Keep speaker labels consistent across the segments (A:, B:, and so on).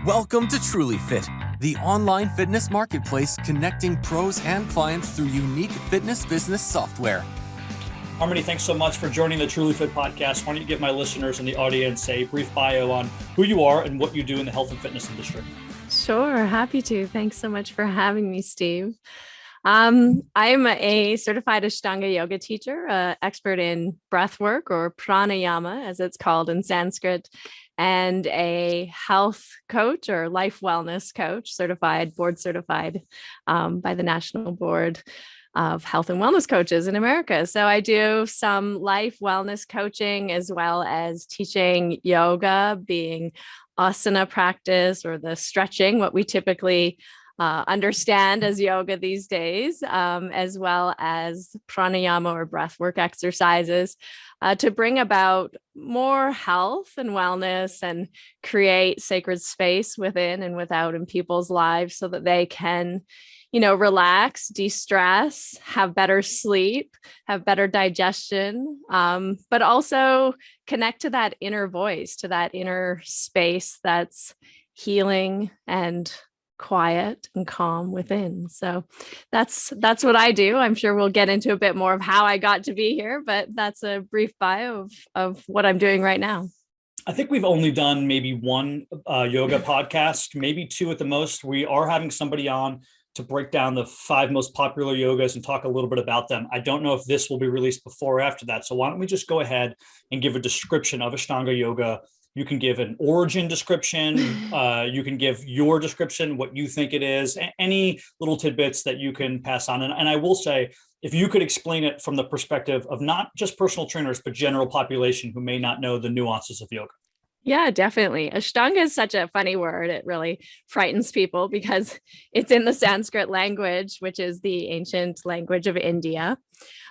A: Welcome to TrulyFit, the online fitness marketplace connecting pros and clients through unique fitness business software.
B: Harmony, thanks so much for joining the TrulyFit Podcast. Why don't you give my listeners and the audience a brief bio on who you are and what you do in the health and fitness industry?
C: Sure, happy to. Thanks so much for having me, Steve. I'm a certified Ashtanga Yoga teacher, expert in breathwork or pranayama, as it's called in Sanskrit, and a health coach or life wellness coach, board certified by the National Board of Health and Wellness Coaches in America. So I do some life wellness coaching as well as teaching yoga, being asana practice or the stretching, what we typically understand as yoga these days, as well as pranayama or breathwork exercises to bring about more health and wellness and create sacred space within and without in people's lives so that they can, relax, de-stress, have better sleep, have better digestion, but also connect to that inner voice, to that inner space that's healing and quiet and calm within. So that's what I do. I'm sure we'll get into a bit more of how I got to be here, but that's a brief bio of what I'm doing right now.
B: I think we've only done maybe one yoga podcast, maybe two at the most. We are having somebody on to break down the 5 most popular yogas and talk a little bit about them. I don't know if this will be released before or after that. So why don't we just go ahead and give a description of Ashtanga Yoga. You can give an origin description. You can give your description, what you think it is, any little tidbits that you can pass on. And I will say, if you could explain it from the perspective of not just personal trainers, but general population who may not know the nuances of yoga.
C: Yeah, definitely. Ashtanga is such a funny word. It really frightens people because it's in the Sanskrit language, which is the ancient language of India.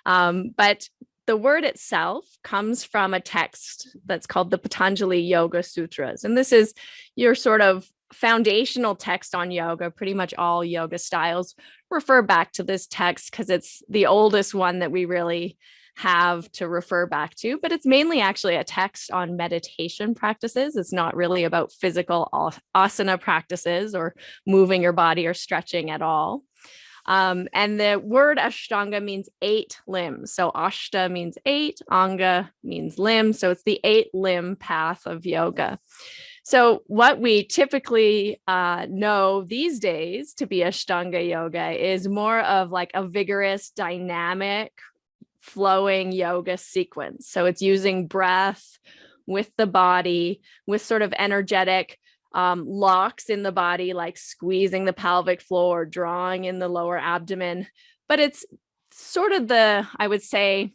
C: But the word itself comes from a text that's called the Patanjali Yoga Sutras. And this is your sort of foundational text on yoga. Pretty much all yoga styles refer back to this text because it's the oldest one that we really have to refer back to, but it's mainly actually a text on meditation practices. It's not really about physical asana practices or moving your body or stretching at all. And the word Ashtanga means 8 limbs. So Ashta means 8, Anga means limb. So it's the 8 limb path of yoga. So what we typically know these days to be Ashtanga yoga is more of like a vigorous, dynamic, flowing yoga sequence. So it's using breath with the body, with sort of energetic locks in the body, like squeezing the pelvic floor, drawing in the lower abdomen. But it's sort of I would say,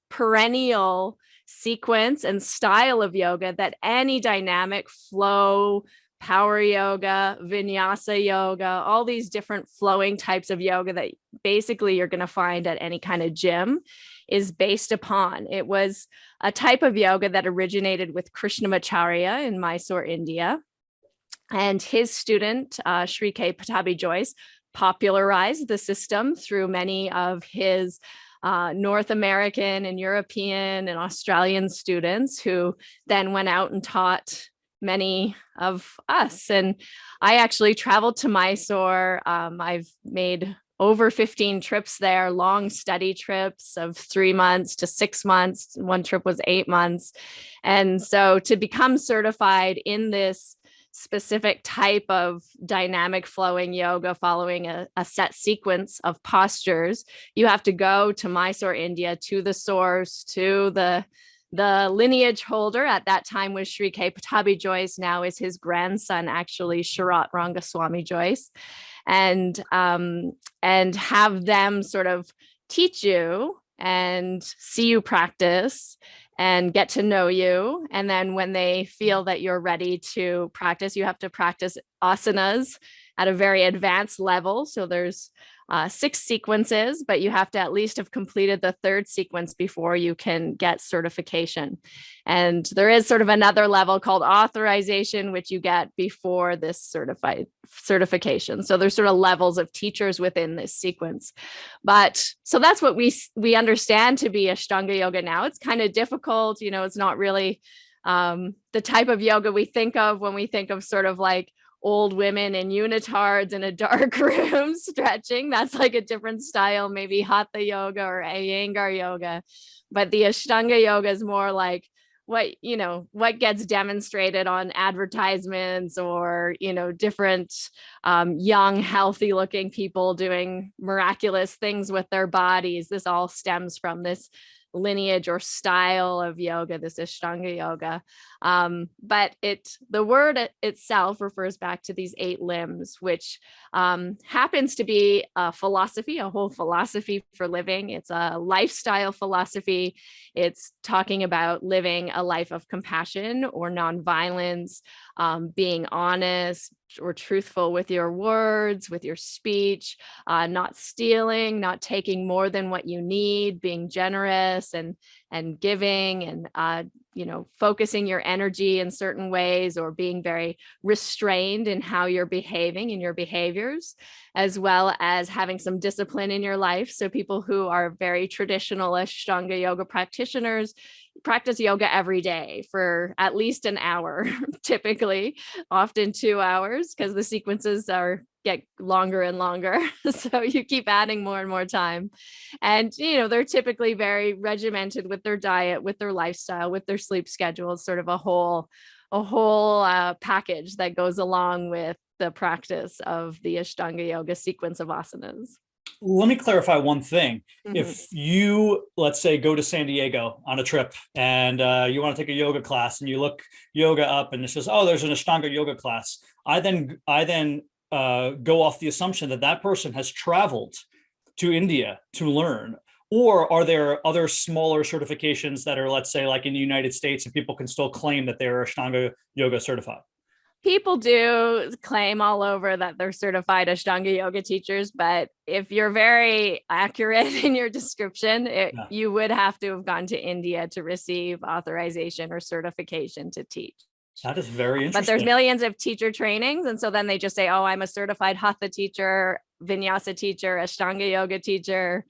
C: perennial sequence and style of yoga that any dynamic flow, power yoga, vinyasa yoga, all these different flowing types of yoga that basically you're going to find at any kind of gym is based upon. It was a type of yoga that originated with Krishnamacharya in Mysore, India. And his student, Sri K. Pattabhi Jois, popularized the system through many of his North American and European and Australian students who then went out and taught many of us. And I actually traveled to Mysore. I've made over 15 trips there, long study trips of 3 months to 6 months. One trip was 8 months. And so to become certified in this specific type of dynamic flowing yoga following a set sequence of postures, you have to go to Mysore, India, to the source, to the lineage holder. At that time was Sri K. Pattabhi Jois. Now is his grandson, actually, Sharat Rangaswamy Jois, and have them sort of teach you and see you practice and get to know you. And then when they feel that you're ready to practice, you have to practice asanas at a very advanced level. So there's 6 sequences, but you have to at least have completed the 3rd sequence before you can get certification. And there is sort of another level called authorization, which you get before this certification. So there's sort of levels of teachers within this sequence. But so that's what we understand to be Ashtanga yoga now. It's kind of difficult, it's not really the type of yoga we think of when we think of sort of like old women in unitards in a dark room stretching. That's like a different style, maybe Hatha yoga or Iyengar yoga. But the Ashtanga yoga is more like what gets demonstrated on advertisements, or different young healthy looking people doing miraculous things with their bodies. This all stems from this lineage or style of yoga, this Ashtanga yoga. But the word itself refers back to these 8 limbs, which happens to be a philosophy, a whole philosophy for living. It's a lifestyle philosophy. It's talking about living a life of compassion or nonviolence, being honest or truthful with your words, with your speech, not stealing, not taking more than what you need, being generous and giving, and focusing your energy in certain ways, or being very restrained in how you're behaving in your behaviors, as well as having some discipline in your life. So people who are very traditional Ashtanga yoga practitioners practice yoga every day for at least an hour, typically, often 2 hours, because the sequences get longer and longer. So you keep adding more and more time. And, they're typically very regimented with their diet, with their lifestyle, with their sleep schedule. It's sort of a whole package that goes along with the practice of the Ashtanga yoga sequence of asanas.
B: Let me clarify one thing.
C: Mm-hmm.
B: If you, let's say, go to San Diego on a trip and you want to take a yoga class, and you look yoga up and it says, oh, there's an Ashtanga yoga class, I then go off the assumption that person has traveled to India to learn. Or are there other smaller certifications that are, let's say, like in the United States, and people can still claim that they're Ashtanga yoga certified?
C: People do claim all over that they're certified Ashtanga yoga teachers, but if you're very accurate in your description, you would have to have gone to India to receive authorization or certification to teach.
B: That is very interesting.
C: But there's millions of teacher trainings. And so then they just say, oh, I'm a certified Hatha teacher, Vinyasa teacher, Ashtanga yoga teacher.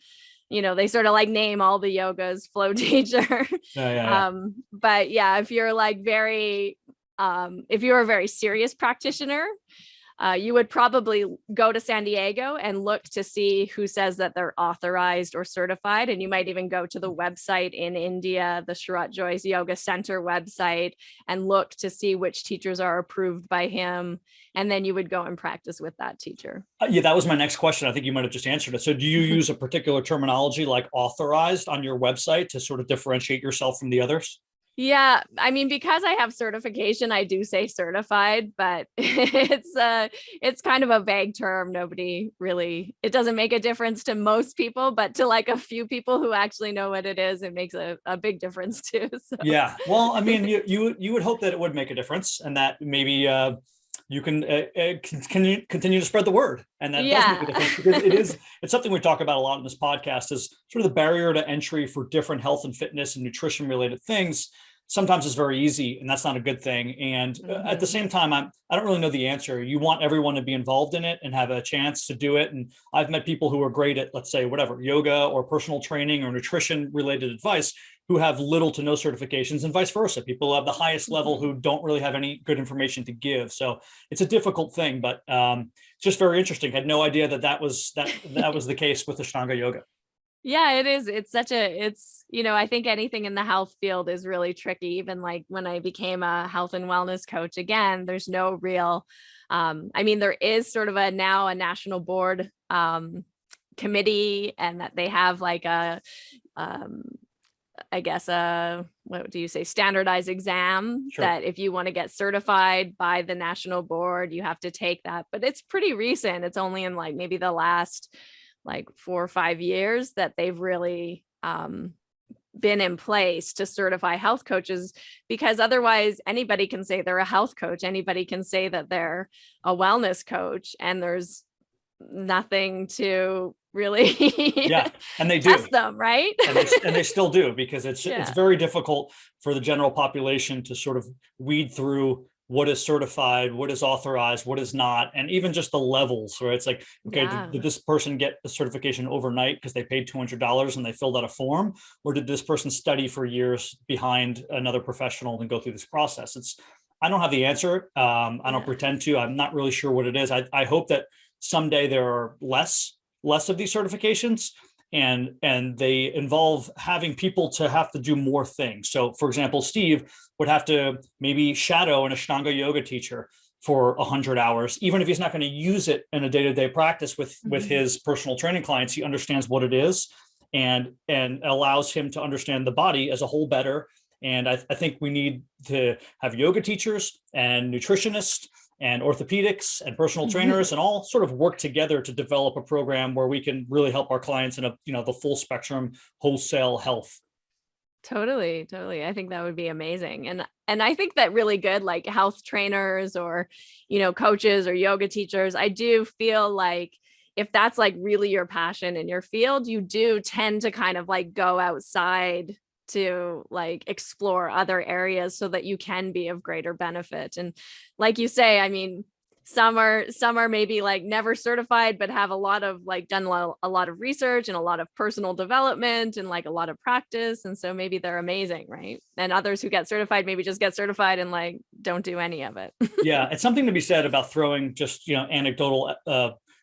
C: They sort of like name all the yogas, flow teacher.
B: Yeah.
C: But yeah, if you're like if you're a very serious practitioner, you would probably go to San Diego and look to see who says that they're authorized or certified. And you might even go to the website in India, the Sharat Joyce Yoga Center website, and look to see which teachers are approved by him. And then you would go and practice with that teacher.
B: Yeah, that was my next question. I think you might have just answered it. So do you use a particular terminology like authorized on your website to sort of differentiate yourself from the others?
C: Yeah, I mean, because I have certification, I do say certified, but it's kind of a vague term. It doesn't make a difference to most people, but to like a few people who actually know what it is, it makes a big difference too. So. Yeah,
B: well, I mean, you would hope that it would make a difference, and that maybe you can continue to spread the word, and that does make a difference, because it's something we talk about a lot in this podcast, is sort of the barrier to entry for different health and fitness and nutrition related things. Sometimes it's very easy, and that's not a good thing. And at the same time, I don't really know the answer. You want everyone to be involved in it and have a chance to do it. And I've met people who are great at, let's say, whatever, yoga or personal training or nutrition related advice, who have little to no certifications, and vice versa. People who have the highest level who don't really have any good information to give. So it's a difficult thing, but it's just very interesting. I had no idea that was the case with Ashtanga yoga.
C: Yeah, it is. I think anything in the health field is really tricky. Even like when I became a health and wellness coach, again, there's no real, there is sort of a national board committee, and that they have like standardized exam. Sure. That if you want to get certified by the national board, you have to take that. But it's pretty recent. It's only in like maybe the last 4 or 5 years that they've really been in place to certify health coaches, because otherwise anybody can say they're a health coach. Anybody can say that they're a wellness coach, and there's nothing to really
B: and they do
C: test them, right?
B: and they still do, because it's very difficult for the general population to sort of weed through what is certified, what is authorized, what is not, and even just the levels, where it's like, okay, did this person get the certification overnight because they paid $200 and they filled out a form, or did this person study for years behind another professional and go through this process? I don't have the answer. I don't pretend to. I'm not really sure what it is. I hope that someday there are less of these certifications, and they involve having people to have to do more things. So, for example, Steve would have to maybe shadow an Ashtanga yoga teacher for 100 hours, even if he's not going to use it in a day-to-day practice with his personal training clients. He understands what it is, and allows him to understand the body as a whole better. And I think we need to have yoga teachers and nutritionists and orthopedics and personal trainers and all sort of work together to develop a program where we can really help our clients in the full spectrum wholesale health.
C: Totally. I think that would be amazing. And I think that really good, like health trainers or, coaches or yoga teachers, I do feel like if that's like really your passion in your field, you do tend to kind of like go outside to like explore other areas so that you can be of greater benefit. And like you say, I mean, some are maybe like never certified, but have a lot of like done a lot of research and a lot of personal development and like a lot of practice. And so maybe they're amazing, right? And others who get certified maybe just get certified and like don't do any of it.
B: Yeah, it's something to be said about throwing just anecdotal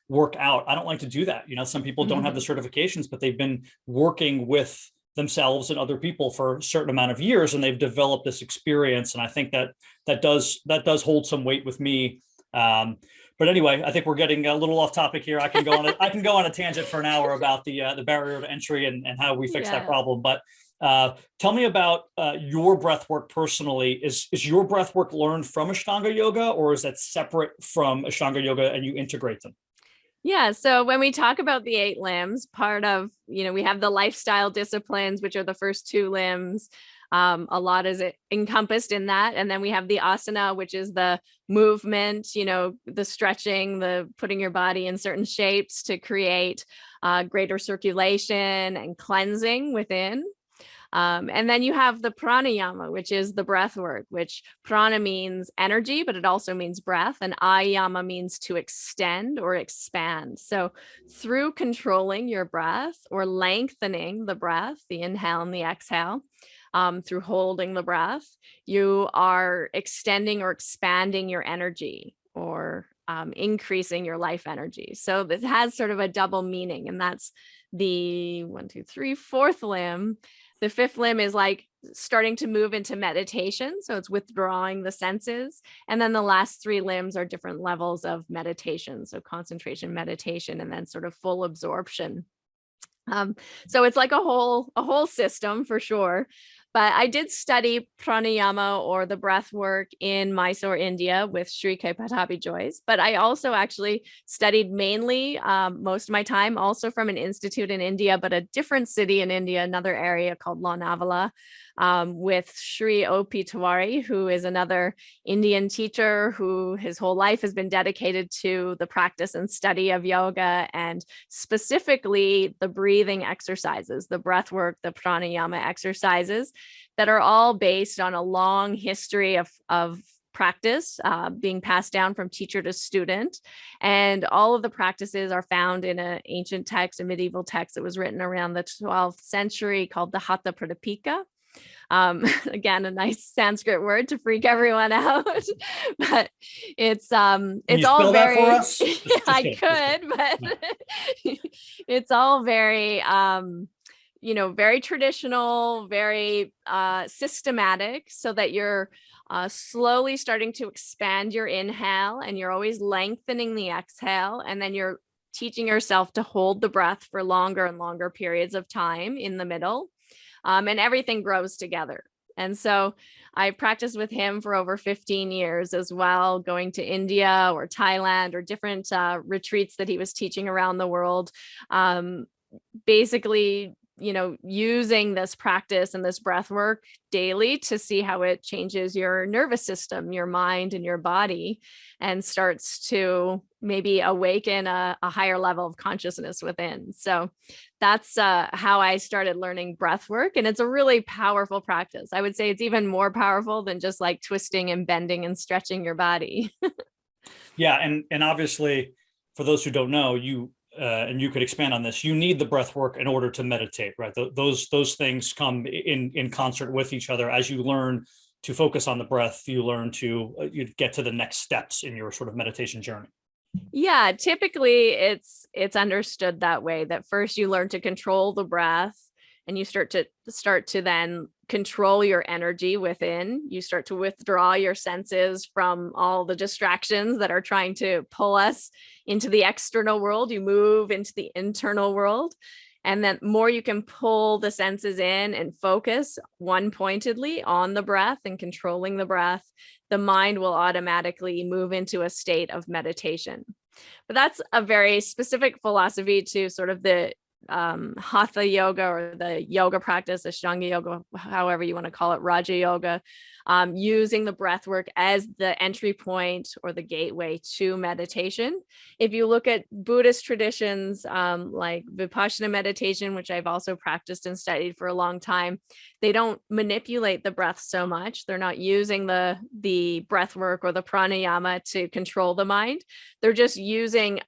B: work out. I don't like to do that. Some people don't have the certifications, but they've been working with themselves and other people for a certain amount of years, and they've developed this experience. And I think that does hold some weight with me. But anyway, I think we're getting a little off topic here. I can go on a tangent for an hour about the barrier to entry and how we fix that problem. But tell me about your breath work personally. Is your breath work learned from Ashtanga Yoga, or is that separate from Ashtanga Yoga and you integrate them?
C: Yeah. So when we talk about the 8 limbs, part of, we have the lifestyle disciplines, which are the first 2 limbs. A lot is encompassed in that. And then we have the asana, which is the movement, the stretching, the putting your body in certain shapes to create greater circulation and cleansing within. And then you have the pranayama, which is the breath work, which prana means energy, but it also means breath. And ayama means to extend or expand. So through controlling your breath or lengthening the breath, the inhale and the exhale, through holding the breath, you are extending or expanding your energy or increasing your life energy. So this has sort of a double meaning. And that's the 4th limb. The 5th limb is like starting to move into meditation. So it's withdrawing the senses. And then the last 3 limbs are different levels of meditation. So concentration, meditation, and then sort of full absorption. So it's like a whole system for sure. But I did study pranayama or the breath work in Mysore, India with Sri K. Patabi Joyce. But I also actually studied mainly most of my time also from an institute in India, but a different city in India, another area called Lonavala, with Sri O.P. Tiwari, who is another Indian teacher who his whole life has been dedicated to the practice and study of yoga, and specifically the breathing exercises, the breath work, the pranayama exercises that are all based on a long history of practice being passed down from teacher to student. And all of the practices are found in an ancient text, a medieval text that was written around the 12th century called the Hatha Pradipika. Again, a nice Sanskrit word to freak everyone out, but it's all very,
B: for us?
C: I could, but it's all very, very traditional, very systematic, so that you're slowly starting to expand your inhale and you're always lengthening the exhale. And then you're teaching yourself to hold the breath for longer and longer periods of time in the middle. And everything grows together. And so I practiced with him for over 15 years as well, going to India or Thailand or different retreats that he was teaching around the world. Basically, using this practice and this breath work daily to see how it changes your nervous system, your mind, and your body, and starts to maybe awaken a higher level of consciousness within. So that's how I started learning breath work. And it's a really powerful practice. I would say it's even more powerful than just like twisting and bending and stretching your body.
B: Yeah. And obviously, for those who don't know, and you could expand on this, you need the breath work in order to meditate, right? Those things come in concert with each other. As you learn to focus on the breath, you learn to you get to the next steps in your sort of meditation journey.
C: Yeah, typically it's understood that way, that first you learn to control the breath, and you start to then control your energy within. You start to withdraw your senses from all the distractions that are trying to pull us into the external world. You move into the internal world. And then more you can pull the senses in and focus one pointedly on the breath and controlling the breath, the mind will automatically move into a state of meditation. But that's a very specific philosophy to sort of the hatha yoga, or the yoga practice, Ashtanga yoga, however you want to call it, Raja yoga, using the breath work as the entry point or the gateway to meditation. If you look at Buddhist traditions, like Vipassana meditation, which I've also practiced and studied for a long time, they don't manipulate the breath so much. They're not using the breath work or the pranayama to control the mind. They're just using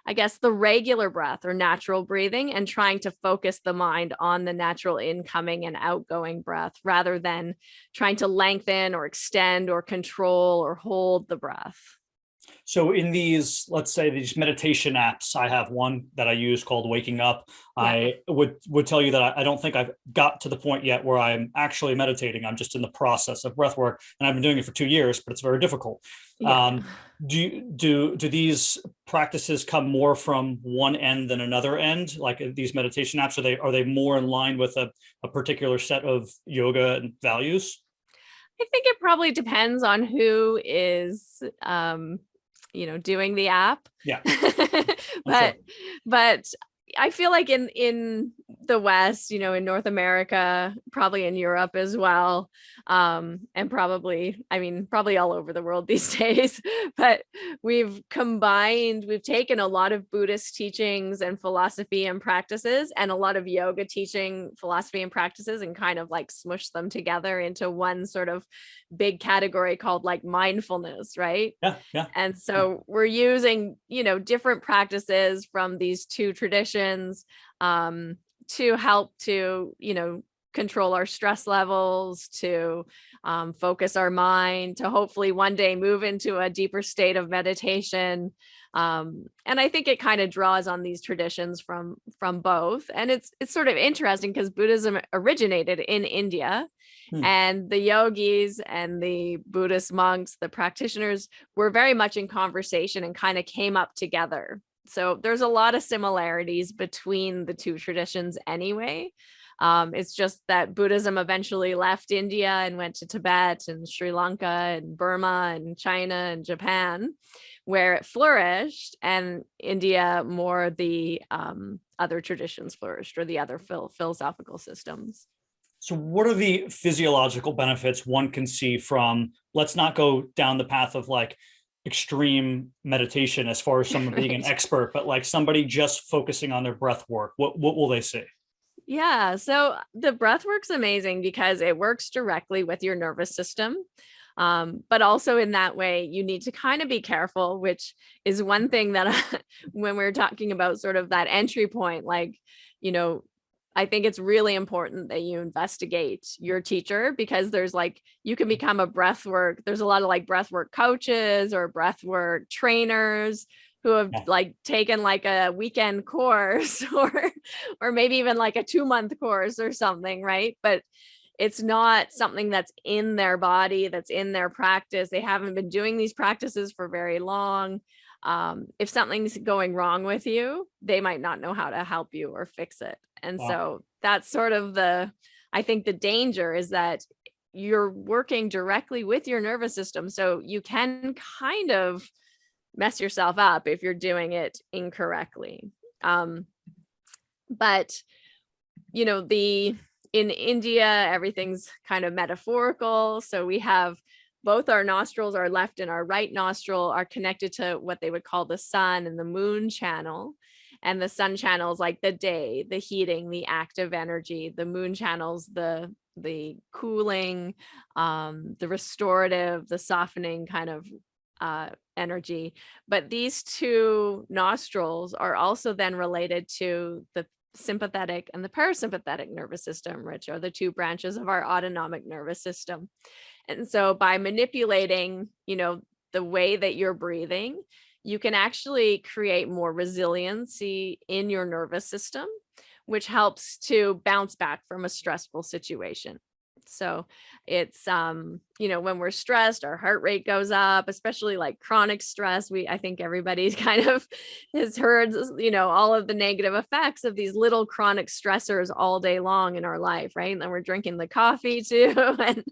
C: I guess the regular breath or natural breathing, and trying to focus the mind on the natural incoming and outgoing breath, rather than trying to lengthen or extend or control or hold the breath.
B: So in these, let's say these meditation apps, I have one that I use called Waking Up. Yeah. I would tell you that I don't think I've got to the point yet where I'm actually meditating. I'm just in the process of breath work, and I've been doing it for 2 years, but it's very difficult. Yeah. Do these practices come more from one end than another end? Like these meditation apps, are they more in line with a particular set of yoga and values?
C: I think it probably depends on who is doing the app.
B: Yeah.
C: but I feel like in the West, in North America, probably in Europe as well, and probably all over the world these days, but we've taken a lot of Buddhist teachings and philosophy and practices, and a lot of yoga teaching, philosophy and practices, and kind of like smushed them together into one sort of big category called like mindfulness, right?
B: Yeah.
C: And so we're using, different practices from these two traditions to help to, control our stress levels, to focus our mind, to hopefully one day move into a deeper state of meditation. And I think it kind of draws on these traditions from both. And it's sort of interesting because Buddhism originated in India. And the yogis and the Buddhist monks, the practitioners, were very much in conversation and kind of came up together. So there's a lot of similarities between the two traditions anyway. It's just that Buddhism eventually left India and went to Tibet and Sri Lanka and Burma and China and Japan, where it flourished, and India more the other traditions flourished, or the other philosophical systems.
B: So what are the physiological benefits one can see from, let's not go down the path of like extreme meditation as far as someone being an expert, but like somebody just focusing on their breath work, what will they see?
C: Yeah, so the breath work's amazing because it works directly with your nervous system. But also in that way, you need to kind of be careful, which is one thing that when we're talking about sort of that entry point, like, I think it's really important that you investigate your teacher, because there's like, you can become there's a lot of like breathwork coaches or breathwork trainers who have like taken like a weekend course or maybe even like a 2-month course or something, right? But it's not something that's in their body, that's in their practice. They haven't been doing these practices for very long. If something's going wrong with you, they might not know how to help you or fix it. And so that's sort of I think the danger is that you're working directly with your nervous system. So you can kind of mess yourself up if you're doing it incorrectly. But, in India, everything's kind of metaphorical. So we have both our nostrils, our left and our right nostril, are connected to what they would call the sun and the moon channel. And the sun channels like the day, the heating, the active energy. The moon channels the cooling, the restorative, the softening kind of energy. But these two nostrils are also then related to sympathetic and the parasympathetic nervous system, which are the two branches of our autonomic nervous system. And so by manipulating, the way that you're breathing, you can actually create more resiliency in your nervous system, which helps to bounce back from a stressful situation. So it's, when we're stressed, our heart rate goes up, especially like chronic stress. I think everybody's kind of has heard, all of the negative effects of these little chronic stressors all day long in our life, right? And then we're drinking the coffee too. And,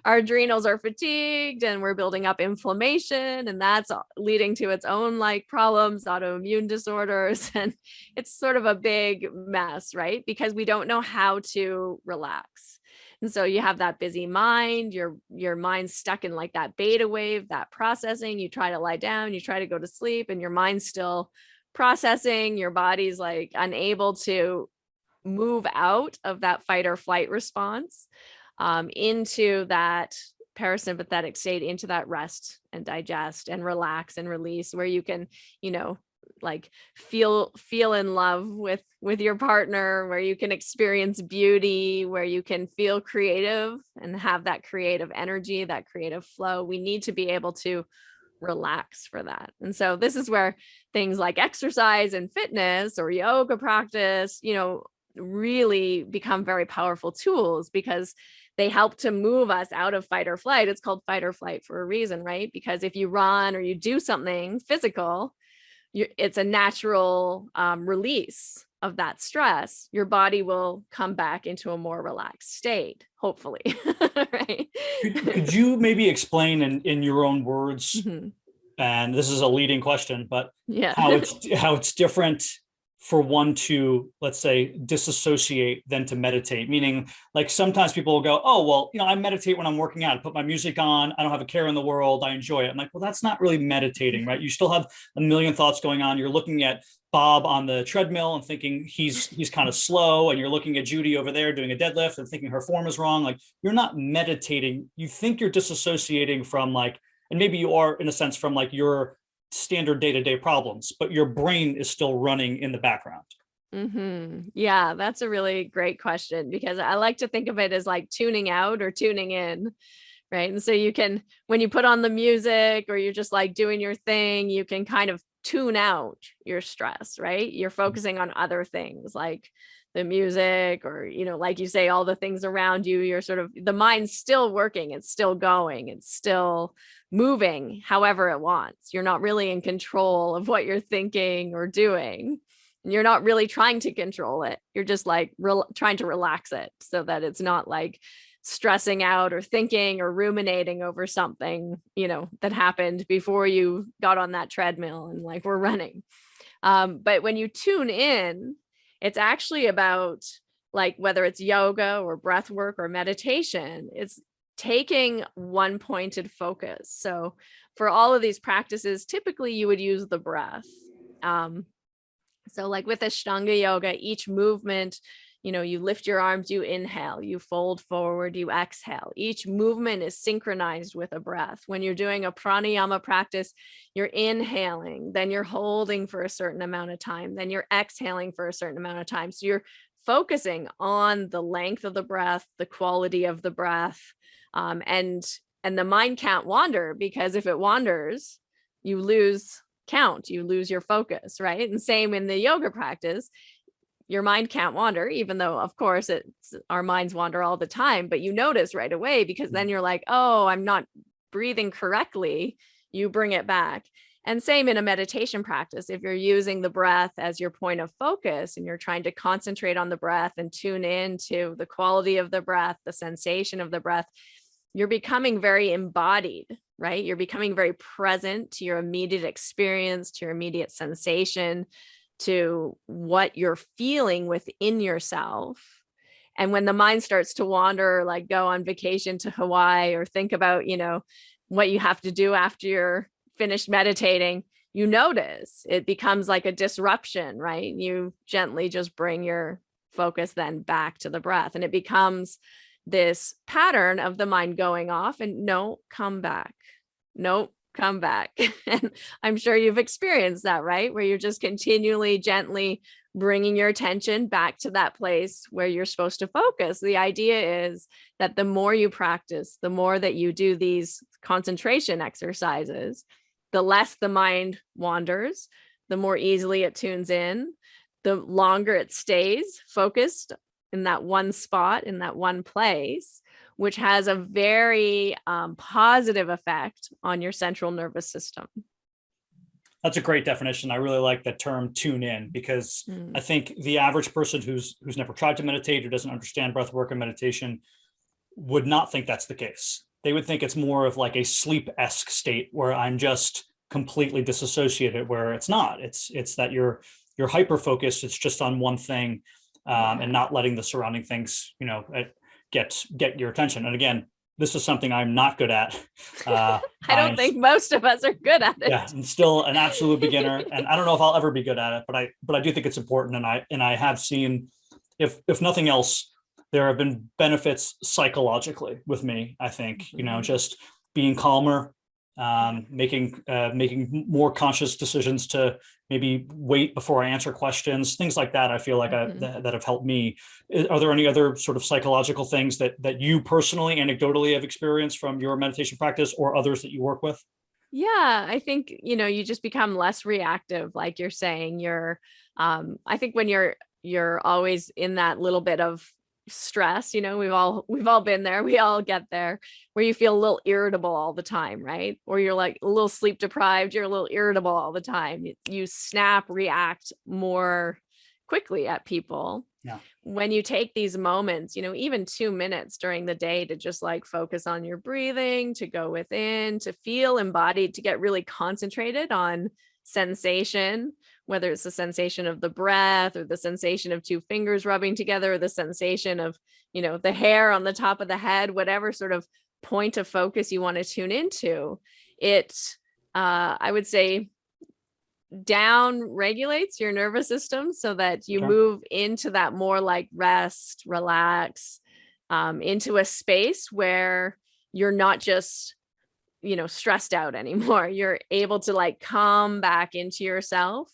C: our adrenals are fatigued and we're building up inflammation, and that's leading to its own like problems, autoimmune disorders. And it's sort of a big mess, right? Because we don't know how to relax. And so you have that busy mind, your mind's stuck in like that beta wave, that processing. You try to lie down, you try to go to sleep, and your mind's still processing. Your body's like unable to move out of that fight or flight response into that parasympathetic state, into that rest and digest and relax and release, where you can, like feel in love with your partner, where you can experience beauty, where you can feel creative and have that creative energy, that creative flow. We need to be able to relax for that. And so this is where things like exercise and fitness or yoga practice, really become very powerful tools, because they help to move us out of fight or flight. It's called fight or flight for a reason, right? Because if you run or you do something physical, it's a natural release of that stress. Your body will come back into a more relaxed state, hopefully. Right?
B: Could you maybe explain in your own words,
C: Mm-hmm.
B: and this is a leading question, but
C: Yeah.
B: how it's different for one to, let's say, disassociate than to meditate? Meaning, like, sometimes people will go, oh, well, I meditate when I'm working out. I put my music on. I don't have a care in the world. I enjoy it. I'm like, well, that's not really meditating, right? You still have a million thoughts going on. You're looking at Bob on the treadmill and thinking he's kind of slow. And you're looking at Judy over there doing a deadlift and thinking her form is wrong. Like, you're not meditating. You think you're disassociating from like, and maybe you are in a sense from like your standard day-to-day problems, but your brain is still running in the background.
C: Mm-hmm. Yeah, that's a really great question, because I like to think of it as like tuning out or tuning in, right? And so you can, when you put on the music or you're just like doing your thing, you can kind of tune out your stress, right? You're focusing on other things like the music or, like you say, all the things around you. You're sort of, the mind's still working. It's still going. It's still moving however it wants. You're not really in control of what you're thinking or doing. And you're not really trying to control it. You're just like trying to relax it so that it's not like stressing out or thinking or ruminating over something, that happened before you got on that treadmill and like we're running. But when you tune in, it's actually about, like, whether it's yoga or breath work or meditation, it's taking one pointed focus. So for all of these practices, typically you would use the breath. So like with Ashtanga Yoga, each movement, you lift your arms, you inhale, you fold forward, you exhale. Each movement is synchronized with a breath. When you're doing a pranayama practice, you're inhaling, then you're holding for a certain amount of time, then you're exhaling for a certain amount of time. So you're focusing on the length of the breath, the quality of the breath, and the mind can't wander, because if it wanders, you lose count, you lose your focus, right? And same in the yoga practice. Your mind can't wander, even though, of course, our minds wander all the time, but you notice right away, because then you're like, oh, I'm not breathing correctly. You bring it back. And same in a meditation practice. If you're using the breath as your point of focus and you're trying to concentrate on the breath and tune in to the quality of the breath, the sensation of the breath, you're becoming very embodied, right? You're becoming very present to your immediate experience, to your immediate sensation, to what you're feeling within yourself. And when the mind starts to wander, like go on vacation to Hawaii or think about, what you have to do after you're finished meditating, you notice it becomes like a disruption, right? You gently just bring your focus then back to the breath, and it becomes this pattern of the mind going off and no, come back. No, come back. And I'm sure you've experienced that, right? Where you're just continually, gently bringing your attention back to that place where you're supposed to focus. The idea is that the more you practice, the more that you do these concentration exercises, the less the mind wanders, the more easily it tunes in, the longer it stays focused in that one spot, in that one place, which has a very positive effect on your central nervous system.
B: That's a great definition. I really like the term tune in, because I think the average person who's never tried to meditate or doesn't understand breath work and meditation would not think that's the case. They would think it's more of like a sleep-esque state where I'm just completely disassociated, where it's not. It's that you're hyper-focused. It's just on one thing, and not letting the surrounding things, get your attention. And again, this is something I'm not good at.
C: I don't think most of us are good at it.
B: Yeah, I'm still an absolute beginner, and I don't know if I'll ever be good at it, but I do think it's important. And I have seen, if nothing else, there have been benefits psychologically with me. I think, just being calmer, making more conscious decisions to maybe wait before I answer questions, things like that. I feel like that have helped me. Are there any other sort of psychological things that you personally, anecdotally have experienced from your meditation practice or others that you work with?
C: Yeah, I think, you just become less reactive. Like you're saying, I think when you're always in that little bit of stress, we've all been there, we all get there, where you feel a little irritable all the time, right? Or you're like a little sleep deprived, you're a little irritable all the time. You react more quickly at people.
B: Yeah.
C: When you take these moments, even 2 minutes during the day to just like focus on your breathing, to go within, to feel embodied, to get really concentrated on sensation, whether it's the sensation of the breath or the sensation of two fingers rubbing together, or the sensation of, the hair on the top of the head, whatever sort of point of focus you want to tune into, it, I would say, down regulates your nervous system so that you move into that more like rest, relax, into a space where you're not just, stressed out anymore. You're able to like come back into yourself.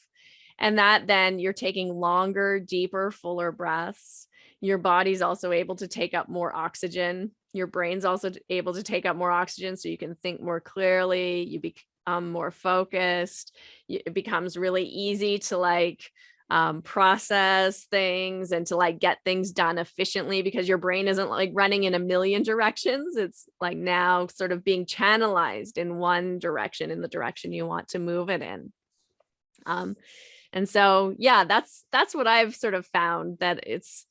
C: And that then you're taking longer, deeper, fuller breaths. Your body's also able to take up more oxygen. Your brain's also able to take up more oxygen so you can think more clearly. You become more focused. It becomes really easy to like process things and to like get things done efficiently, because your brain isn't like running in a million directions. It's like now sort of being channelized in one direction, in the direction you want to move it in. And so, yeah, that's what I've sort of found, that it's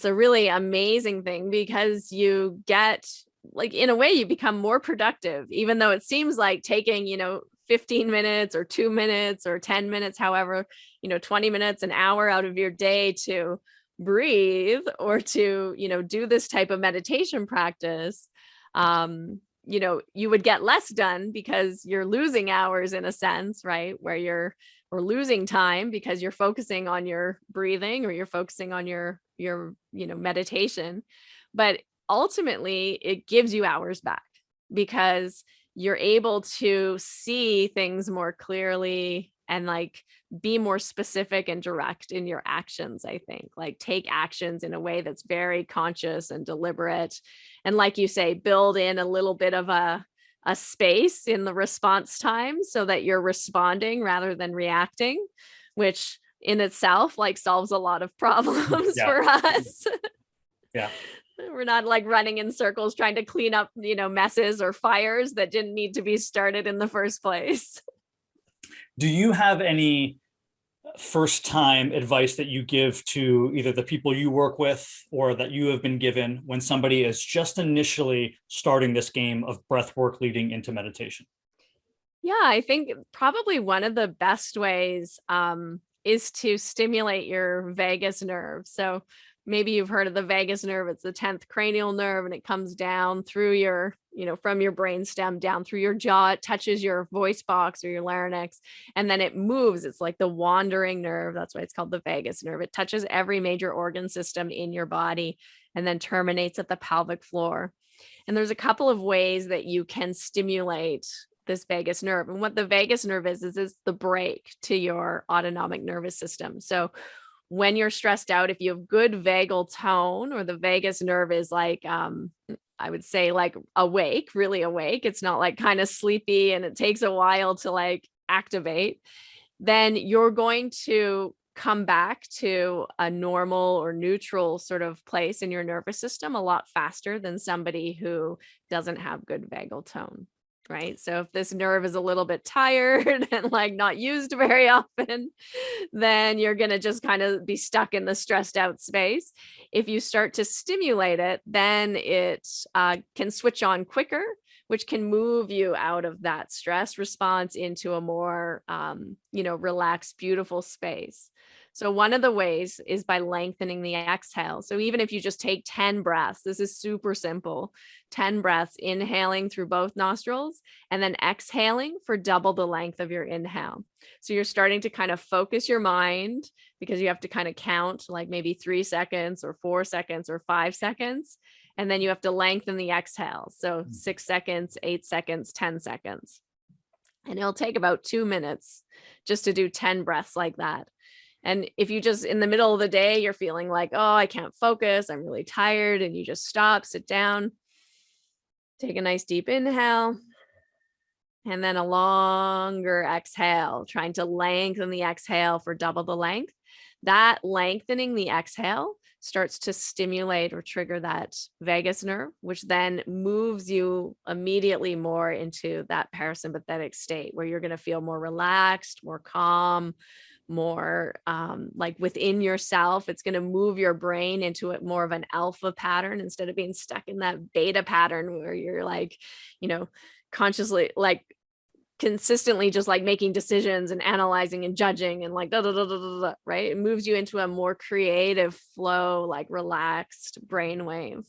C: a really amazing thing, because you get like, in a way, you become more productive, even though it seems like taking, 15 minutes or 2 minutes or 10 minutes, however, 20 minutes, an hour out of your day to breathe or to, do this type of meditation practice. You would get less done because you're losing hours in a sense, right? Or losing time because you're focusing on your breathing or you're focusing on your meditation. But ultimately, it gives you hours back because you're able to see things more clearly and like be more specific and direct in your actions. I think like take actions in a way that's very conscious and deliberate. And like you say, build in a little bit of a space in the response time so that you're responding rather than reacting, which in itself like solves a lot of problems for us.
B: Yeah.
C: We're not like running in circles trying to clean up, messes or fires that didn't need to be started in the first place.
B: Do you have any first time advice that you give to either the people you work with or that you have been given when somebody is just initially starting this game of breath work leading into meditation?
C: Yeah, I think probably one of the best ways is to stimulate your vagus nerve. So maybe you've heard of the vagus nerve. It's the 10th cranial nerve, and it comes down through your, from your brainstem down through your jaw. It touches your voice box or your larynx, and then it moves. It's like the wandering nerve. That's why it's called the vagus nerve. It touches every major organ system in your body and then terminates at the pelvic floor. And there's a couple of ways that you can stimulate this vagus nerve. And what the vagus nerve is the brake to your autonomic nervous system. So when you're stressed out, if you have good vagal tone, or the vagus nerve is like, I would say like awake, really awake, it's not like kind of sleepy and it takes a while to like activate, then you're going to come back to a normal or neutral sort of place in your nervous system a lot faster than somebody who doesn't have good vagal tone. Right. So if this nerve is a little bit tired and like not used very often, then you're going to just kind of be stuck in the stressed out space. If you start to stimulate it, then it can switch on quicker, which can move you out of that stress response into a more, relaxed, beautiful space. So one of the ways is by lengthening the exhale. So even if you just take 10 breaths, this is super simple, 10 breaths, inhaling through both nostrils and then exhaling for double the length of your inhale. So you're starting to kind of focus your mind, because you have to kind of count like maybe 3 seconds or 4 seconds or 5 seconds. And then you have to lengthen the exhale. So 6 seconds, 8 seconds, 10 seconds. And it'll take about 2 minutes just to do 10 breaths like that. And if you just in the middle of the day, you're feeling like, oh, I can't focus, I'm really tired, and you just stop, sit down, take a nice deep inhale, and then a longer exhale, trying to lengthen the exhale for double the length. That lengthening the exhale starts to stimulate or trigger that vagus nerve, which then moves you immediately more into that parasympathetic state where you're going to feel more relaxed, more calm, more like within yourself. It's going to move your brain into it more of an alpha pattern instead of being stuck in that beta pattern where you're like, consciously, like consistently just like making decisions and analyzing and judging and like da, da, da, da, da, da, right? It moves you into a more creative flow, like relaxed brainwave.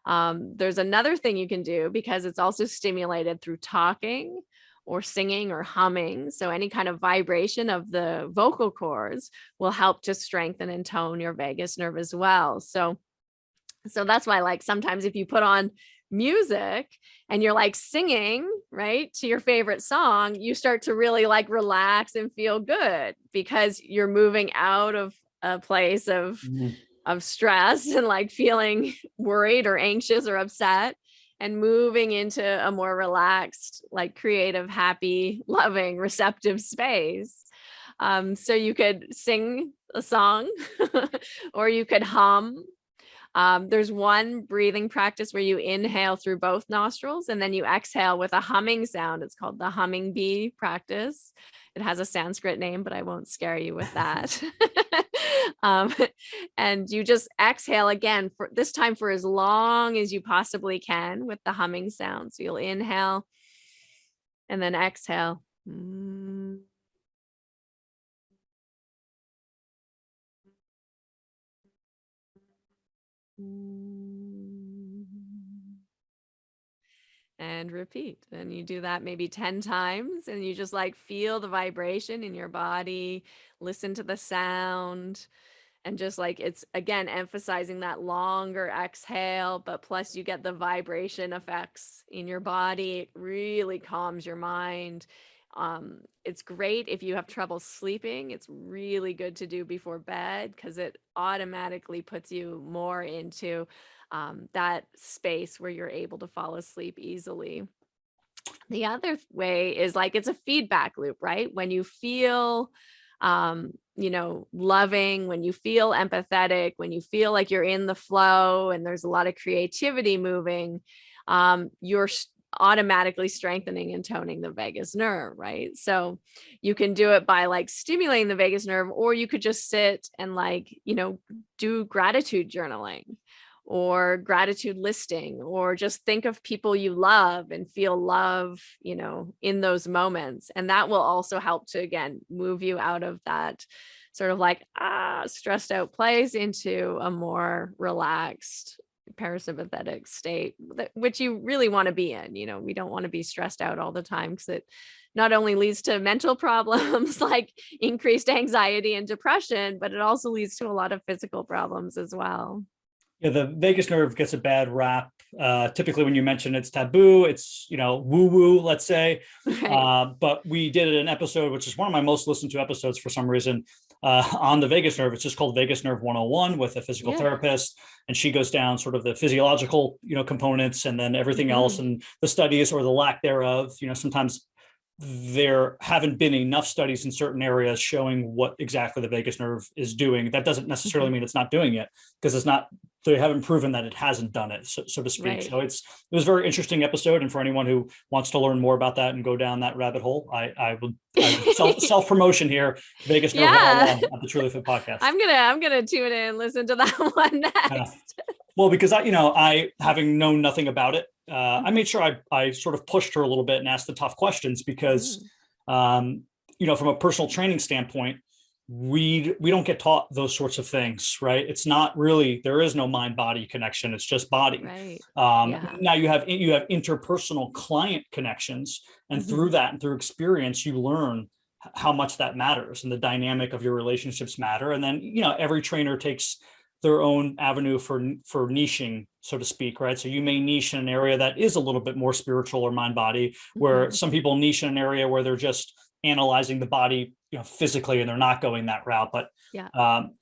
C: There's another thing you can do, because it's also stimulated through talking or singing or humming. So any kind of vibration of the vocal cords will help to strengthen and tone your vagus nerve as well. So that's why, like, sometimes if you put on music and you're like singing, right, to your favorite song, you start to really like relax and feel good, because you're moving out of a place of stress and like feeling worried or anxious or upset, and moving into a more relaxed, like creative, happy, loving, receptive space. So you could sing a song or you could hum. There's one breathing practice where you inhale through both nostrils and then you exhale with a humming sound. It's called the humming bee practice. It has a Sanskrit name, but I won't scare you with that. And you just exhale again, for this time for as long as you possibly can with the humming sound. So you'll inhale and then exhale. And repeat. And you do that maybe 10 times, and you just like feel the vibration in your body, listen to the sound, and just like, it's again emphasizing that longer exhale, but plus you get the vibration effects in your body. It really calms your mind. It's great if you have trouble sleeping. It's really good to do before bed, because it automatically puts you more into that space where you're able to fall asleep easily. The other way is like, it's a feedback loop, right? When you feel, loving, when you feel empathetic, when you feel like you're in the flow and there's a lot of creativity moving, you're automatically strengthening and toning the vagus nerve, right? So you can do it by like stimulating the vagus nerve, or you could just sit and like, do gratitude journaling or gratitude listing, or just think of people you love and feel love, in those moments. And that will also help to, again, move you out of that sort of like, stressed out place into a more relaxed parasympathetic state, which you really want to be in. We don't want to be stressed out all the time, because it not only leads to mental problems like increased anxiety and depression, but it also leads to a lot of physical problems as well.
B: Yeah, the vagus nerve gets a bad rap. Typically, when you mention it's taboo, it's, woo-woo, let's say.
C: Right.
B: But we did an episode, which is one of my most listened to episodes for some reason, on the vagus nerve. It's just called Vagus Nerve 101 with a physical
C: Yeah.
B: therapist. And she goes down sort of the physiological, components, and then everything else, and the studies or the lack thereof. Sometimes there haven't been enough studies in certain areas showing what exactly the vagus nerve is doing. That doesn't necessarily mean it's not doing it, because they haven't proven that it hasn't done it, so to speak.
C: Right.
B: So it was a very interesting episode. And for anyone who wants to learn more about that and go down that rabbit hole, I would self-promotion here, Vagus Nerve 101 on the TrulyFit podcast.
C: I'm gonna tune in and listen to that one next.
B: Yeah. Well, because I having known nothing about it, I made sure I sort of pushed her a little bit and asked the tough questions, because, from a personal training standpoint, we don't get taught those sorts of things, right? It's not really, there is no mind-body connection. It's just body.
C: Right.
B: Now you have interpersonal client connections, and through that and through experience, you learn how much that matters, and the dynamic of your relationships matter. And then, every trainer takes their own avenue for niching, so to speak, right? So you may niche in an area that is a little bit more spiritual or mind body, where some people niche in an area where they're just analyzing the body, physically, and they're not going that route. But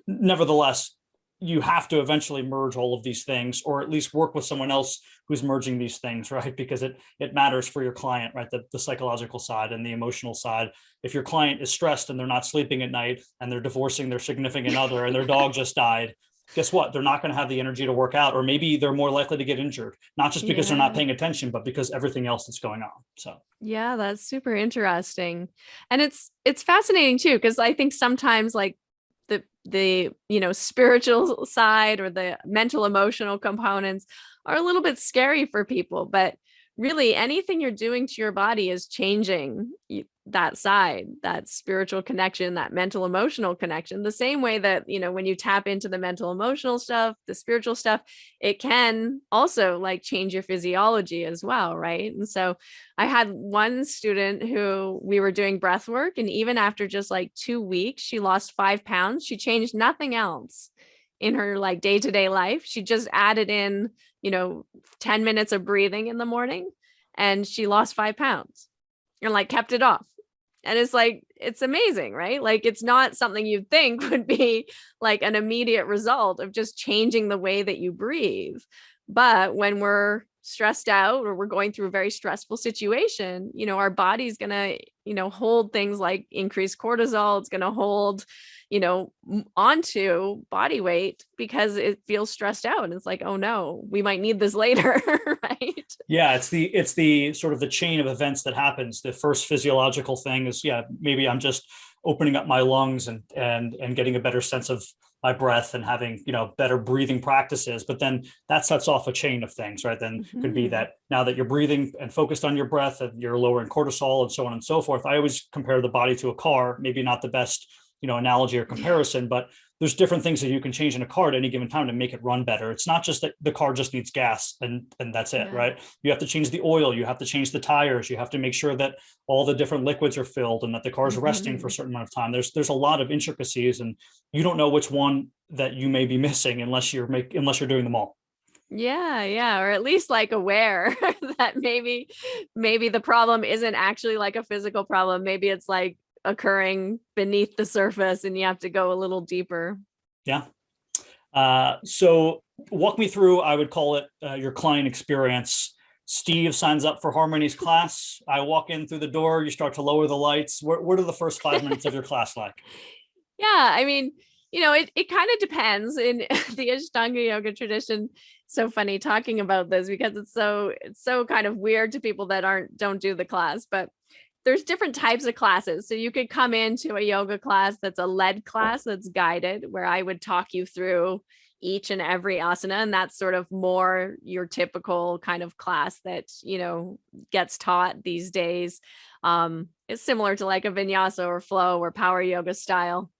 B: nevertheless, you have to eventually merge all of these things, or at least work with someone else who's merging these things, right? Because it matters for your client, right? The psychological side and the emotional side. If your client is stressed and they're not sleeping at night, and they're divorcing their significant other, and their dog just died, guess what? They're not going to have the energy to work out, or maybe they're more likely to get injured, not just because they're not paying attention, but because everything else that's going on. So,
C: yeah, that's super interesting. And it's fascinating too, because I think sometimes like the spiritual side or the mental emotional components are a little bit scary for people, but really anything you're doing to your body is changing that side, that spiritual connection, that mental emotional connection, the same way that, when you tap into the mental emotional stuff, the spiritual stuff, it can also like change your physiology as well. Right. And so I had one student who we were doing breath work, and even after just like 2 weeks, she lost 5 pounds. She changed nothing else in her like day-to-day life. She just added in, 10 minutes of breathing in the morning, and she lost 5 pounds and like kept it off. And it's like, it's amazing, right? Like, it's not something you'd think would be like an immediate result of just changing the way that you breathe. But when we're stressed out or we're going through a very stressful situation, our body's going to, hold things like increased cortisol. It's going to hold, onto body weight because it feels stressed out. And it's like, oh no, we might need this later. Right.
B: Yeah. It's the sort of the chain of events that happens. The first physiological thing is, maybe I'm just opening up my lungs and getting a better sense of my breath and having, better breathing practices. But then that sets off a chain of things, right? Then could be that now that you're breathing and focused on your breath, and you're lowering cortisol and so on and so forth. I always compare the body to a car, maybe not the best, analogy or comparison, but there's different things that you can change in a car at any given time to make it run better. It's not just that the car just needs gas and that's it, right? You have to change the oil, you have to change the tires, you have to make sure that all the different liquids are filled and that the car's resting for a certain amount of time. There's a lot of intricacies, and you don't know which one that you may be missing unless you're doing them all.
C: Yeah. Or at least like aware that maybe the problem isn't actually like a physical problem. Maybe it's like occurring beneath the surface and you have to go a little deeper.
B: Yeah. So walk me through, I would call it your client experience. Steve signs up for Harmony's class. I walk in through the door, you start to lower the lights. What are the first 5 minutes of your class like?
C: Yeah. I mean, it kind of depends in the Ashtanga yoga tradition. So funny talking about this because it's so kind of weird to people that don't do the class, but there's different types of classes. So you could come into a yoga class that's a led class that's guided, where I would talk you through each and every asana. And that's sort of more your typical kind of class that, gets taught these days. It's similar to like a vinyasa or flow or power yoga style.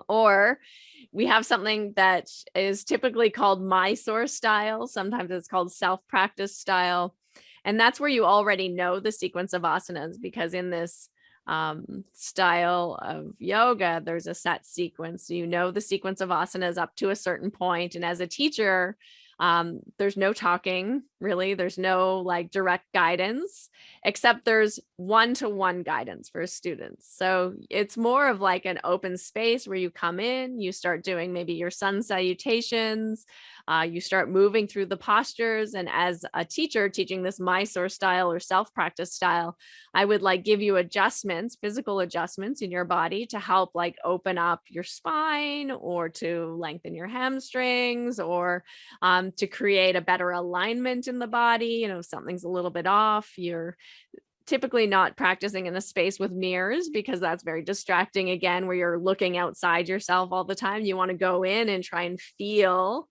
C: Or we have something that is typically called Mysore style. Sometimes it's called self-practice style. And that's where you already know the sequence of asanas, because in this style of yoga, there's a set sequence. You know, the sequence of asanas up to a certain point. And as a teacher, there's no talking really. There's no like direct guidance, except there's one-to-one guidance for students. So it's more of like an open space where you come in, you start doing maybe your sun salutations, you start moving through the postures. And as a teacher teaching this Mysore style or self-practice style, I would like give you adjustments, physical adjustments in your body to help like open up your spine or to lengthen your hamstrings or to create a better alignment in the body. You know, if something's a little bit off, you're typically not practicing in a space with mirrors because that's very distracting again, where you're looking outside yourself all the time. You want to go in and try and feel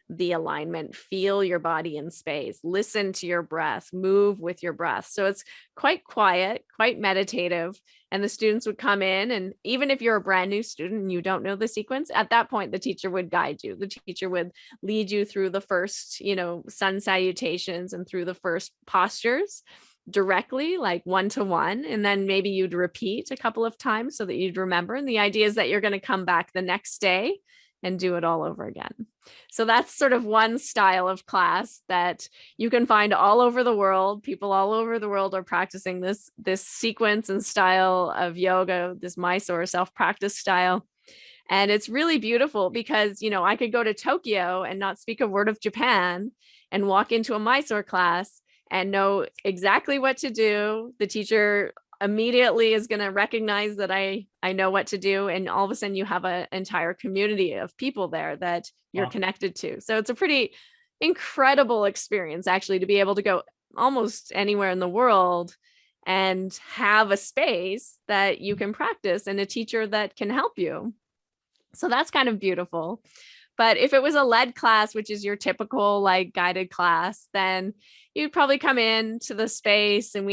C: the alignment, feel your body in space, listen to your breath, move with your breath. So it's quite quiet, quite meditative. And the students would come in, and even if you're a brand new student and you don't know the sequence, at that point, the teacher would guide you. The teacher would lead you through the first, sun salutations and through the first postures directly, like one-to-one. And then maybe you'd repeat a couple of times so that you'd remember. And the idea is that you're going to come back the next day and do it all over again. So that's sort of one style of class that you can find all over the world. People all over the world are practicing this sequence and style of yoga, this Mysore self-practice style. And it's really beautiful because, I could go to Tokyo and not speak a word of Japan and walk into a Mysore class and know exactly what to do. The teacher immediately is going to recognize that I know what to do. And all of a sudden you have an entire community of people there that you're connected to. So it's a pretty incredible experience actually to be able to go almost anywhere in the world and have a space that you can practice and a teacher that can help you. So that's kind of beautiful. But if it was a led class, which is your typical like guided class, then you'd probably come in to the space and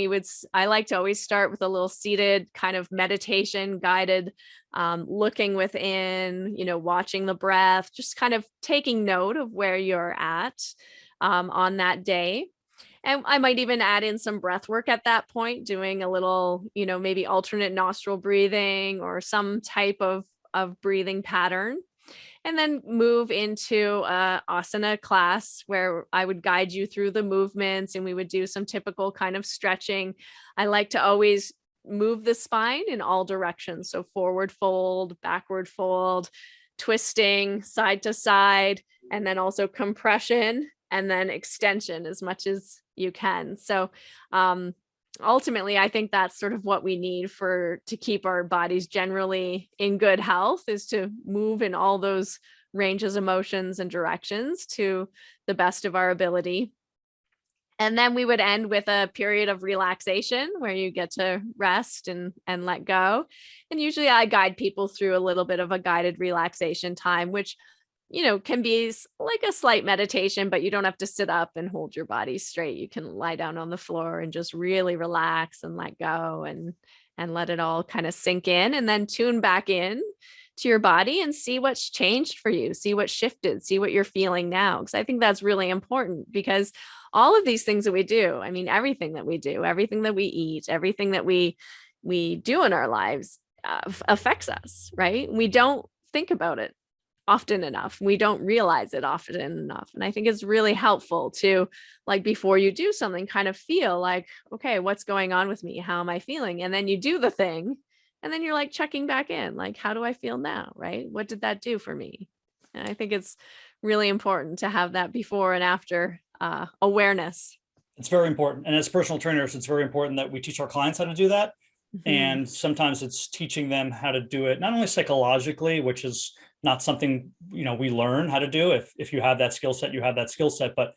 C: I like to always start with a little seated kind of meditation guided, looking within, watching the breath, just kind of taking note of where you're at on that day. And I might even add in some breath work at that point, doing a little, maybe alternate nostril breathing or some type of breathing pattern. And then move into a asana class where I would guide you through the movements and we would do some typical kind of stretching. I like to always move the spine in all directions. So forward fold, backward fold, twisting side to side, and then also compression and then extension as much as you can. So, ultimately, I think that's sort of what we need to keep our bodies generally in good health, is to move in all those ranges of motions and directions to the best of our ability. And then we would end with a period of relaxation where you get to rest and let go. And usually I guide people through a little bit of a guided relaxation time, which can be like a slight meditation, but you don't have to sit up and hold your body straight. You can lie down on the floor and just really relax and let go and let it all kind of sink in, and then tune back in to your body and see what's changed for you, see what shifted, see what you're feeling now. Because I think that's really important, because all of these things that we do, I mean, everything that we do, everything that we eat, everything that we do in our lives affects us, right? We don't think about it often enough. We don't realize it often enough. And I think it's really helpful to, like, before you do something, kind of feel like, okay, what's going on with me? How am I feeling? And then you do the thing. And then you're like checking back in, like, how do I feel now? Right? What did that do for me? And I think it's really important to have that before and after awareness.
B: It's very important. And as personal trainers, it's very important that we teach our clients how to do that. Mm-hmm. And sometimes it's teaching them how to do it, not only psychologically, which is not something, we learn how to do. If you have that skill set, you have that skill set, but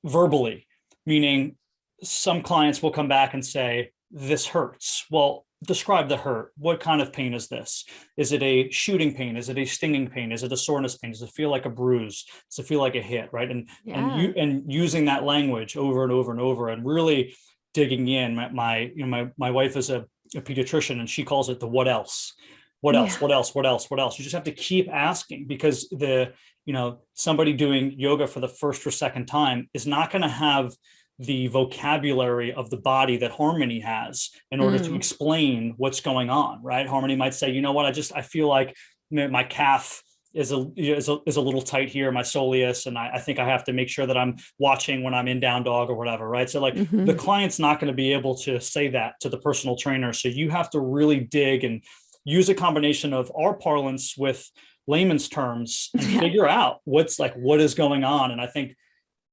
B: verbally, meaning some clients will come back and say, this hurts. Well, describe the hurt. What kind of pain is this? Is it a shooting pain? Is it a stinging pain? Is it a soreness pain? Does it feel like a bruise? Does it feel like a hit? Right. And using that language over and over and over, and really digging in. My wife is a pediatrician, and she calls it the what else. What else? What else? What else? What else? You just have to keep asking, because somebody doing yoga for the first or second time is not going to have the vocabulary of the body that Harmony has in order to explain what's going on, right? Harmony might say, you know what, I feel like my calf is a little tight here, my soleus, and I think I have to make sure that I'm watching when I'm in down dog or whatever, right? So like the client's not going to be able to say that to the personal trainer. So you have to really dig and use a combination of our parlance with layman's terms and figure out what is going on. And I think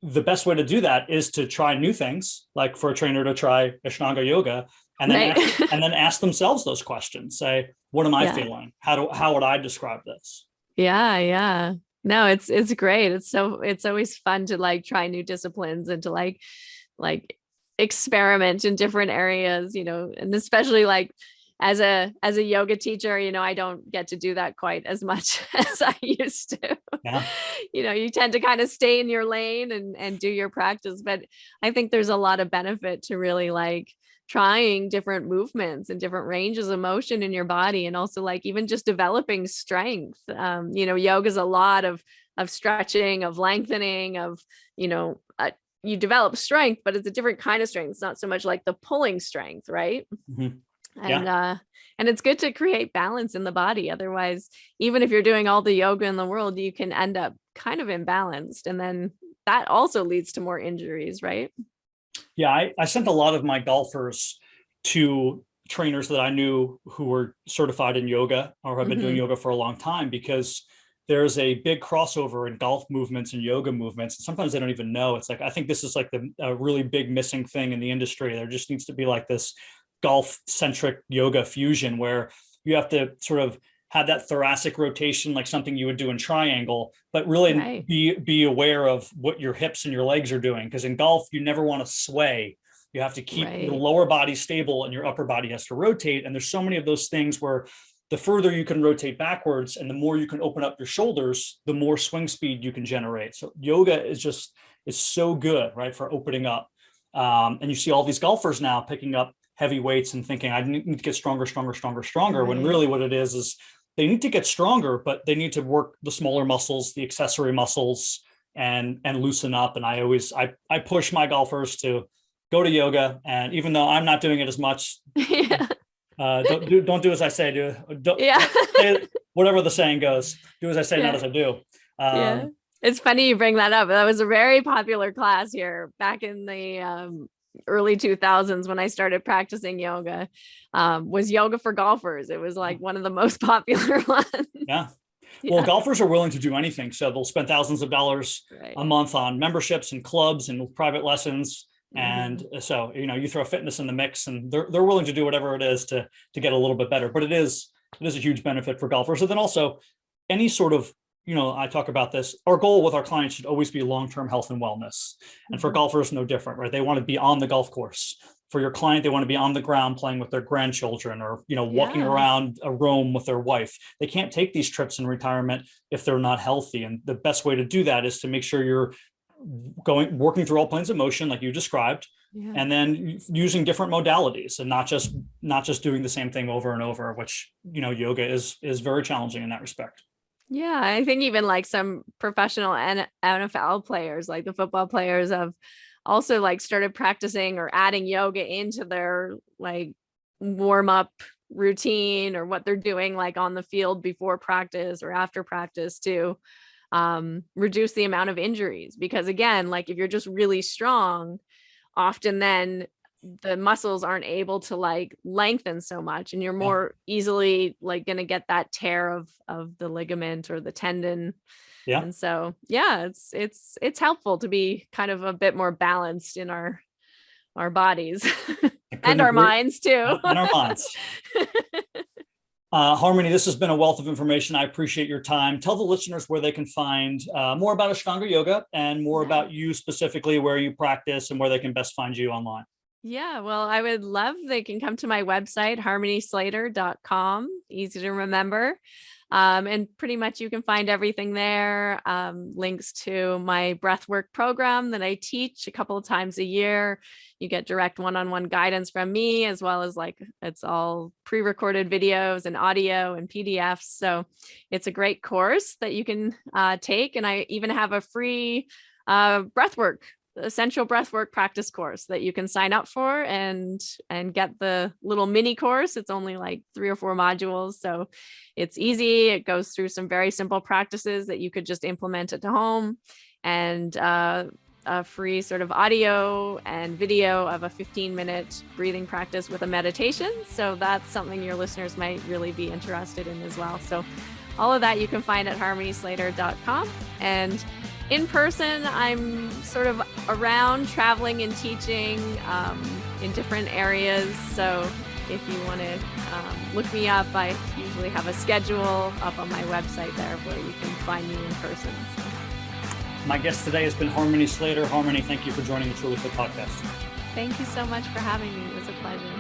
B: the best way to do that is to try new things, like for a trainer to try Ashtanga yoga, and then and then ask themselves those questions. Say, what am I feeling? How would I describe this?
C: Yeah. No, it's great. It's always fun to like try new disciplines and to like experiment in different areas, and especially like as a yoga teacher, I don't get to do that quite as much as I used to.
B: Yeah.
C: You tend to kind of stay in your lane and do your practice, but I think there's a lot of benefit to really like trying different movements and different ranges of motion in your body, and also like even just developing strength. Yoga is a lot of stretching, of lengthening, of you develop strength, but it's a different kind of strength. It's not so much like the pulling strength, right? And it's good to create balance in the body. Otherwise, even if you're doing all the yoga in the world, you can end up kind of imbalanced, and then that also leads to more injuries, right?
B: Yeah, I sent a lot of my golfers to trainers that I knew who were certified in yoga or have been doing yoga for a long time, because there's a big crossover in golf movements and yoga movements. And sometimes they don't even know. It's like, I think this is like a really big missing thing in the industry. There just needs to be like this golf centric yoga fusion where you have to sort of have that thoracic rotation, like something you would do in triangle, but really be aware of what your hips and your legs are doing. Because in golf, you never want to sway. You have to keep your lower body stable and your upper body has to rotate. And there's so many of those things where the further you can rotate backwards and the more you can open up your shoulders, the more swing speed you can generate. So yoga is so good, right, for opening up. And you see all these golfers now picking up heavy weights and thinking, I need to get stronger, when really what it is they need to get stronger, but they need to work the smaller muscles, the accessory muscles, and loosen up. And I push my golfers to go to yoga. And even though I'm not doing it as much, don't do as I say, whatever the saying goes, do as I say, not as I do.
C: It's funny you bring that up. That was a very popular class here back in the early 2000s when I started practicing yoga. Was yoga for golfers. It was like one of the most popular ones. Well, golfers are willing to do anything. So they'll spend thousands of dollars a month on memberships and clubs and private lessons. And so, you throw fitness in the mix and they're willing to do whatever it is to get a little bit better. But it is a huge benefit for golfers. And then also any sort of, I talk about this, our goal with our clients should always be long-term health and wellness. And for golfers, no different, right? They want to be on the golf course. For your client, they want to be on the ground playing with their grandchildren or, walking around Rome with their wife. They can't take these trips in retirement if they're not healthy. And the best way to do that is to make sure you're working through all planes of motion, like you described, and then using different modalities and not just doing the same thing over and over, which, yoga is very challenging in that respect. Yeah, I think even like some professional NFL players, like the football players, have also like started practicing or adding yoga into their like warm up routine or what they're doing like on the field before practice or after practice to reduce the amount of injuries. Because again, like if you're just really strong, often then the muscles aren't able to like lengthen so much and you're more easily like going to get that tear of the ligament or the tendon. And so it's helpful to be kind of a bit more balanced in our bodies and our minds too.
B: And our minds. Harmony, this has been a wealth of information. I appreciate your time. Tell the listeners where they can find more about Ashtanga Yoga and more about you specifically, where you practice and where they can best find you online.
C: Yeah, well, I would love, they can come to my website, harmonyslater.com, easy to remember. And pretty much you can find everything there. Links to my breathwork program that I teach a couple of times a year. You get direct one-on-one guidance from me, as well as like, it's all pre-recorded videos and audio and PDFs. So it's a great course that you can take. And I even have a free breathwork essential breathwork practice course that you can sign up for and get the little mini course. It's only like 3 or 4 modules. So it's easy. It goes through some very simple practices that you could just implement at home, and a free sort of audio and video of a 15-minute breathing practice with a meditation. So that's something your listeners might really be interested in as well. So all of that you can find at harmonyslater.com. And in person, I'm sort of around traveling and teaching in different areas. So if you want to look me up, I usually have a schedule up on my website there where you can find me in person. So.
B: My guest today has been Harmony Slater. Harmony, thank you for joining the TrulyFit Podcast.
C: Thank you so much for having me. It was a pleasure.